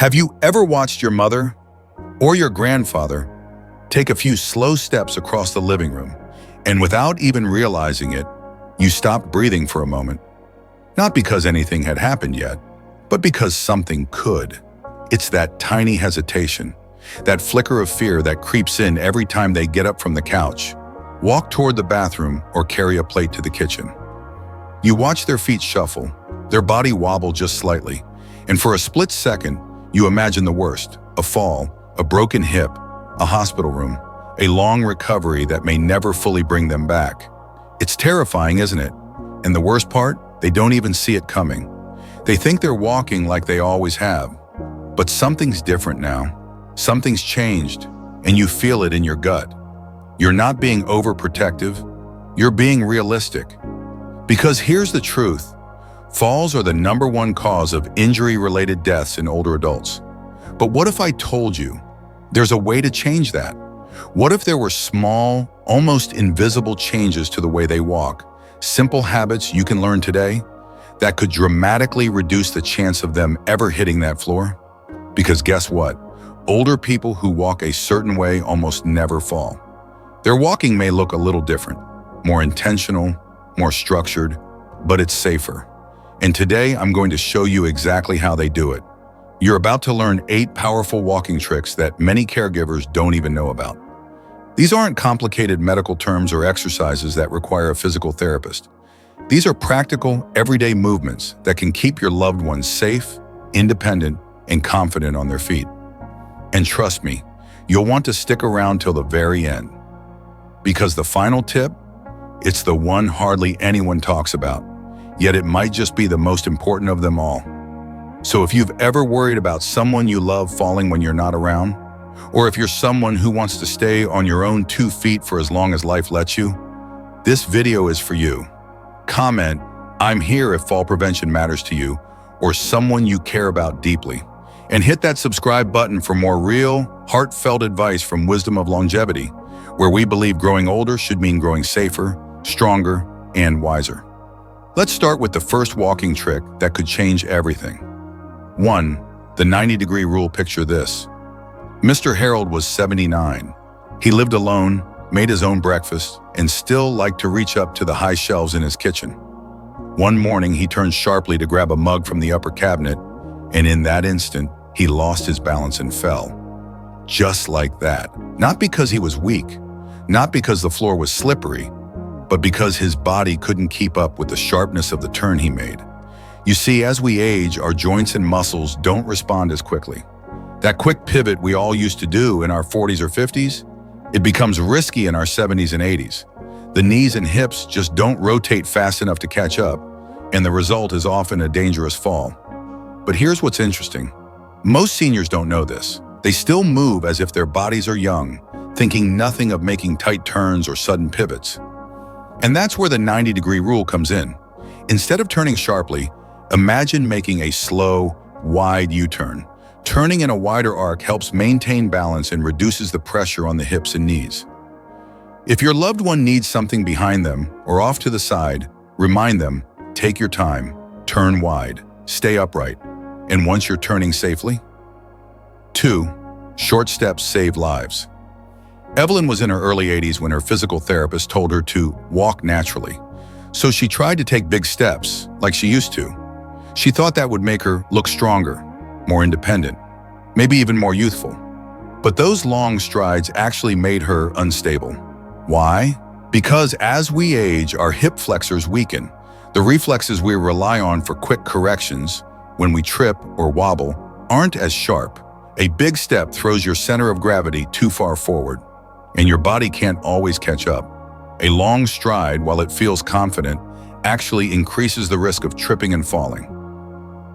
Have you ever watched your mother or your grandfather take a few slow steps across the living room, and without even realizing it, you stopped breathing for a moment? Not because anything had happened yet, but because something could. It's that tiny hesitation, that flicker of fear that creeps in every time they get up from the couch, walk toward the bathroom, or carry a plate to the kitchen. You watch their feet shuffle, their body wobble just slightly, and for a split second, you imagine the worst: a fall, a broken hip, a hospital room, a long recovery that may never fully bring them back. It's terrifying, isn't it? And the worst part, they don't even see it coming. They think they're walking like they always have. But something's different now. Something's changed, and you feel it in your gut. You're not being overprotective, you're being realistic. Because here's the truth: falls are the #1 cause of injury-related deaths in older adults. But what if I told you there's a way to change that? What if there were small, almost invisible changes to the way they walk, simple habits you can learn today that could dramatically reduce the chance of them ever hitting that floor? Because guess what? Older people who walk a certain way almost never fall. Their walking may look a little different, more intentional, more structured, but it's safer. And today I'm going to show you exactly how they do it. You're about to learn 8 powerful walking tricks that many caregivers don't even know about. These aren't complicated medical terms or exercises that require a physical therapist. These are practical, everyday movements that can keep your loved ones safe, independent, and confident on their feet. And trust me, you'll want to stick around till the very end. Because the final tip, it's the one hardly anyone talks about, yet it might just be the most important of them all. So if you've ever worried about someone you love falling when you're not around, or if you're someone who wants to stay on your own 2 feet for as long as life lets you, this video is for you. Comment, "I'm here" if fall prevention matters to you, or someone you care about deeply. And hit that subscribe button for more real, heartfelt advice from Wisdom of Longevity, where we believe growing older should mean growing safer, stronger, and wiser. Let's start with the first walking trick that could change everything. 1. The 90-degree rule. Picture this. Mr. Harold was 79. He lived alone, made his own breakfast, and still liked to reach up to the high shelves in his kitchen. One morning, he turned sharply to grab a mug from the upper cabinet, and in that instant, he lost his balance and fell. Just like that. Not because he was weak, not because the floor was slippery, but because his body couldn't keep up with the sharpness of the turn he made. You see, as we age, our joints and muscles don't respond as quickly. That quick pivot we all used to do in our 40s or 50s, it becomes risky in our 70s and 80s. The knees and hips just don't rotate fast enough to catch up, and the result is often a dangerous fall. But here's what's interesting. Most seniors don't know this. They still move as if their bodies are young, thinking nothing of making tight turns or sudden pivots. And that's where the 90-degree rule comes in. Instead of turning sharply, imagine making a slow, wide U-turn. Turning in a wider arc helps maintain balance and reduces the pressure on the hips and knees. If your loved one needs something behind them or off to the side, remind them, take your time, turn wide, stay upright, and once you're turning safely. 2. Short steps save lives. Evelyn was in her early 80s when her physical therapist told her to walk naturally. So she tried to take big steps, like she used to. She thought that would make her look stronger, more independent, maybe even more youthful. But those long strides actually made her unstable. Why? Because as we age, our hip flexors weaken. The reflexes we rely on for quick corrections, when we trip or wobble, aren't as sharp. A big step throws your center of gravity too far forward, and your body can't always catch up. A long stride, while it feels confident, actually increases the risk of tripping and falling.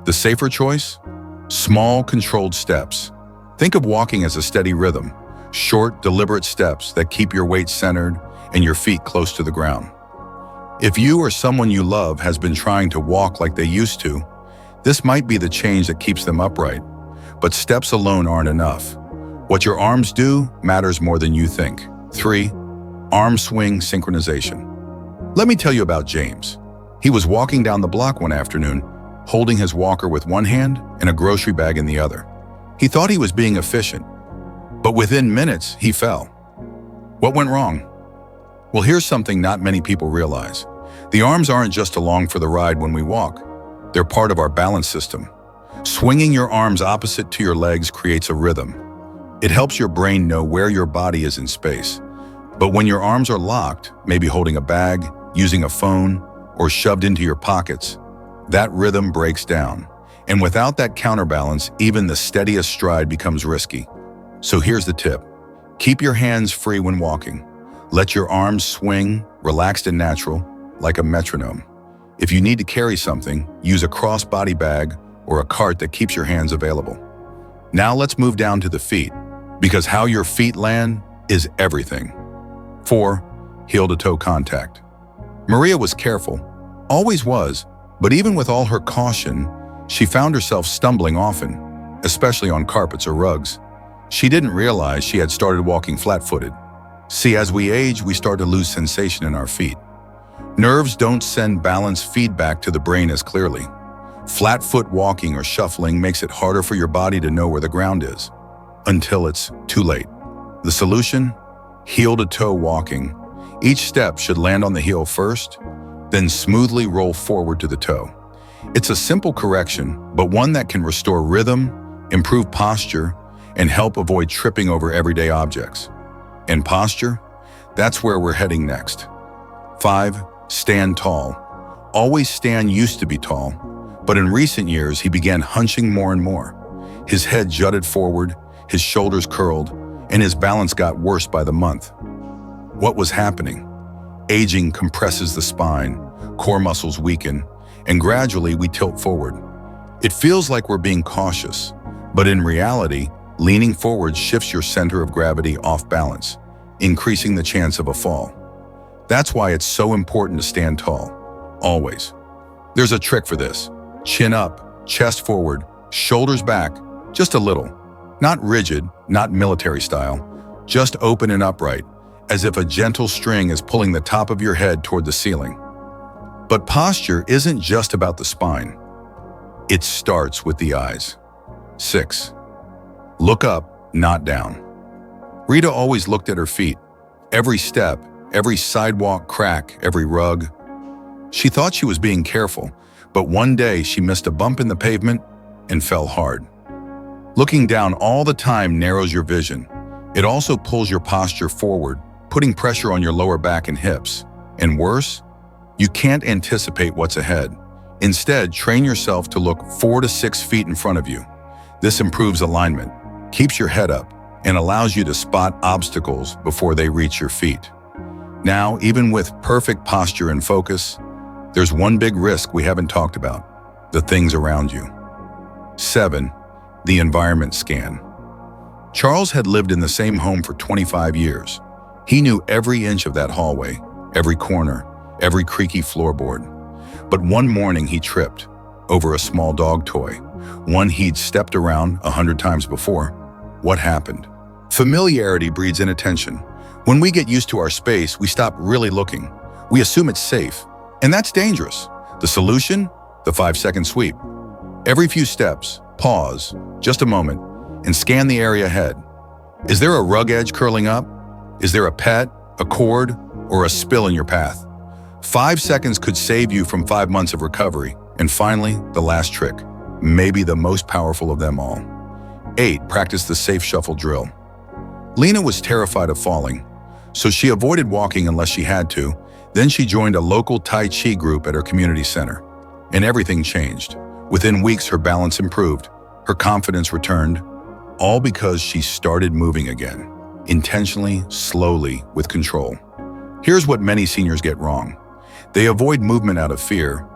The safer choice? Small, controlled steps. Think of walking as a steady rhythm, short, deliberate steps that keep your weight centered and your feet close to the ground. If you or someone you love has been trying to walk like they used to, this might be the change that keeps them upright. But steps alone aren't enough. What your arms do matters more than you think. 3. Arm swing synchronization. Let me tell you about James. He was walking down the block one afternoon, holding his walker with one hand and a grocery bag in the other. He thought he was being efficient, but within minutes, he fell. What went wrong? Well, here's something not many people realize. The arms aren't just along for the ride when we walk. They're part of our balance system. Swinging your arms opposite to your legs creates a rhythm. It helps your brain know where your body is in space. But when your arms are locked, maybe holding a bag, using a phone, or shoved into your pockets, that rhythm breaks down. And without that counterbalance, even the steadiest stride becomes risky. So here's the tip. Keep your hands free when walking. Let your arms swing, relaxed and natural, like a metronome. If you need to carry something, use a crossbody bag or a cart that keeps your hands available. Now let's move down to the feet, because how your feet land is everything. 4. Heel-to-toe contact. Maria was careful, always was, but even with all her caution, she found herself stumbling often, especially on carpets or rugs. She didn't realize she had started walking flat-footed. See, as we age, we start to lose sensation in our feet. Nerves don't send balance feedback to the brain as clearly. Flat-foot walking or shuffling makes it harder for your body to know where the ground is, until it's too late. The solution? Heel-to-toe walking. Each step should land on the heel first, then smoothly roll forward to the toe. It's a simple correction, but one that can restore rhythm, improve posture, and help avoid tripping over everyday objects. And posture? That's where we're heading next. 5. Stand tall. Always Stan used to be tall, but in recent years he began hunching more and more. His head jutted forward, his shoulders curled, and his balance got worse by the month. What was happening? Aging compresses the spine, core muscles weaken, and gradually we tilt forward. It feels like we're being cautious, but in reality, leaning forward shifts your center of gravity off balance, increasing the chance of a fall. That's why it's so important to stand tall, always. There's a trick for this. Chin up, chest forward, shoulders back, just a little. Not rigid, not military style, just open and upright, as if a gentle string is pulling the top of your head toward the ceiling. But posture isn't just about the spine. It starts with the eyes. 6. Look up, not down. Rita always looked at her feet. Every step, every sidewalk crack, every rug. She thought she was being careful, but one day she missed a bump in the pavement and fell hard. Looking down all the time narrows your vision. It also pulls your posture forward, putting pressure on your lower back and hips. And worse, you can't anticipate what's ahead. Instead, train yourself to look 4 to 6 feet in front of you. This improves alignment, keeps your head up, and allows you to spot obstacles before they reach your feet. Now, even with perfect posture and focus, there's one big risk we haven't talked about: the things around you. 7. The environment scan. Charles had lived in the same home for 25 years. He knew every inch of that hallway, every corner, every creaky floorboard. But one morning he tripped over a small dog toy, one he'd stepped around 100 times before. What happened? Familiarity breeds inattention. When we get used to our space, we stop really looking. We assume it's safe, and that's dangerous. The solution? The 5-second sweep. Every few steps, pause, just a moment, and scan the area ahead. Is there a rug edge curling up? Is there a pet, a cord, or a spill in your path? 5 seconds could save you from 5 months of recovery. And finally, the last trick, maybe the most powerful of them all. 8. Practice the safe shuffle drill. Lena was terrified of falling, so she avoided walking unless she had to. Then she joined a local Tai Chi group at her community center, and everything changed. Within weeks, her balance improved, her confidence returned, all because she started moving again, intentionally, slowly, with control. Here's what many seniors get wrong. They avoid movement out of fear,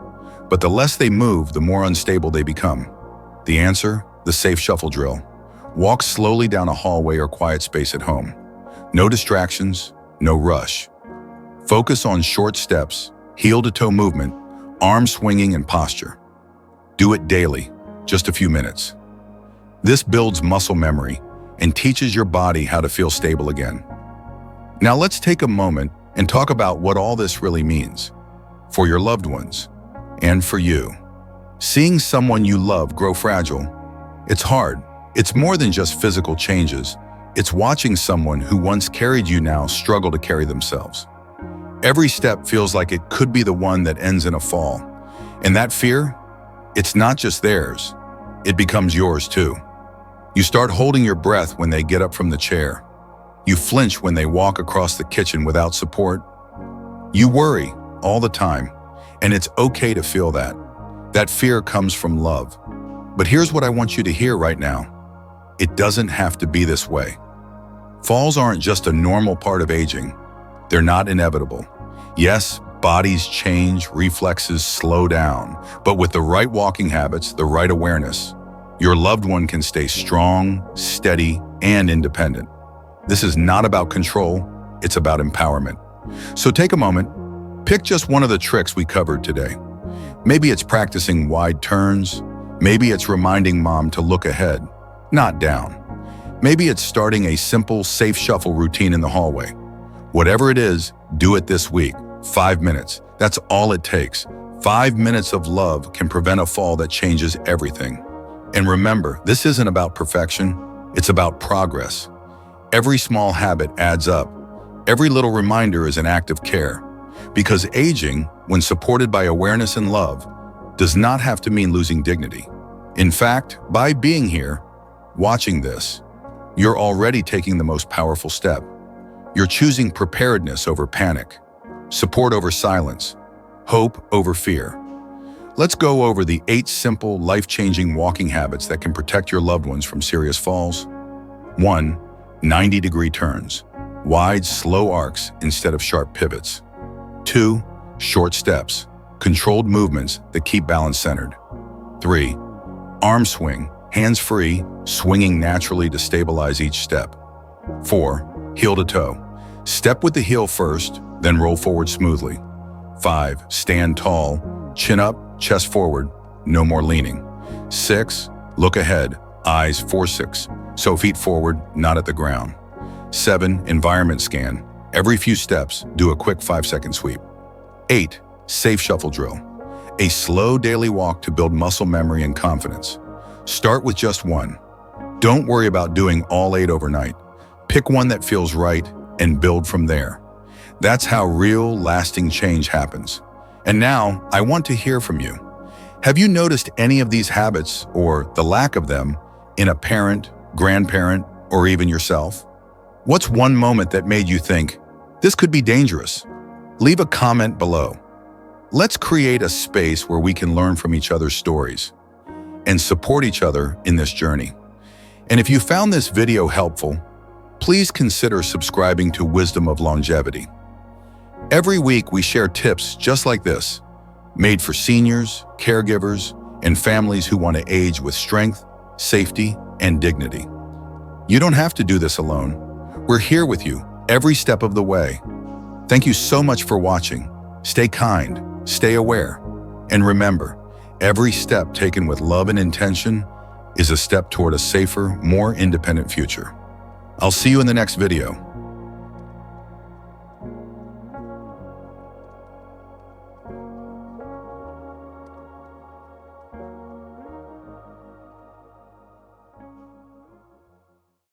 but the less they move, the more unstable they become. The answer? The safe shuffle drill. Walk slowly down a hallway or quiet space at home. No distractions, no rush. Focus on short steps, heel-to-toe movement, arm swinging, and posture. Do it daily, just a few minutes. This builds muscle memory and teaches your body how to feel stable again. Now let's take a moment and talk about what all this really means for your loved ones and for you. Seeing someone you love grow fragile, it's hard, It's more than just physical changes. It's watching someone who once carried you now struggle to carry themselves. Every step feels like it could be the one that ends in a fall. And that fear, it's not just theirs, it becomes yours too. You start holding your breath when they get up from the chair. You flinch when they walk across the kitchen without support. You worry all the time, and it's okay to feel that. That fear comes from love. But here's what I want you to hear right now. It doesn't have to be this way. Falls aren't just a normal part of aging. They're not inevitable. Yes, bodies change, reflexes slow down, but with the right walking habits, the right awareness, your loved one can stay strong, steady, and independent. This is not about control, it's about empowerment. So take a moment, pick just one of the tricks we covered today. Maybe it's practicing wide turns, maybe it's reminding mom to look ahead, not down. Maybe it's starting a simple, safe shuffle routine in the hallway. Whatever it is, do it this week. 5 minutes. That's all it takes. 5 minutes of love can prevent a fall that changes everything. And remember, this isn't about perfection, it's about progress. Every small habit adds up. Every little reminder is an act of care. Because aging, when supported by awareness and love, does not have to mean losing dignity. In fact, by being here, watching this, you're already taking the most powerful step. You're choosing preparedness over panic, support over silence, hope over fear. Let's go over the 8 simple, life-changing walking habits that can protect your loved ones from serious falls. 1. 90-degree turns, wide, slow arcs instead of sharp pivots. 2. Short steps, controlled movements that keep balance centered. 3. Arm swing, hands-free, swinging naturally to stabilize each step. 4. Heel to toe. Step with the heel first, then roll forward smoothly. 5. Stand tall, chin up, chest forward, no more leaning. 6. Look ahead, eyes 4-6, so feet forward, not at the ground. 7. Environment scan. Every few steps, do a quick 5-second sweep. 8. Safe shuffle drill. A slow daily walk to build muscle memory and confidence. Start with just one. Don't worry about doing all 8 overnight. Pick one that feels right and build from there. That's how real, lasting change happens. And now, I want to hear from you. Have you noticed any of these habits, or the lack of them, in a parent, grandparent, or even yourself? What's one moment that made you think, this could be dangerous? Leave a comment below. Let's create a space where we can learn from each other's stories and support each other in this journey. And if you found this video helpful, please consider subscribing to Wisdom of Longevity. Every week we share tips just like this, made for seniors, caregivers, and families who want to age with strength, safety, and dignity. You don't have to do this alone. We're here with you every step of the way. Thank you so much for watching. Stay kind, stay aware, and remember, every step taken with love and intention is a step toward a safer, more independent future. I'll see you in the next video.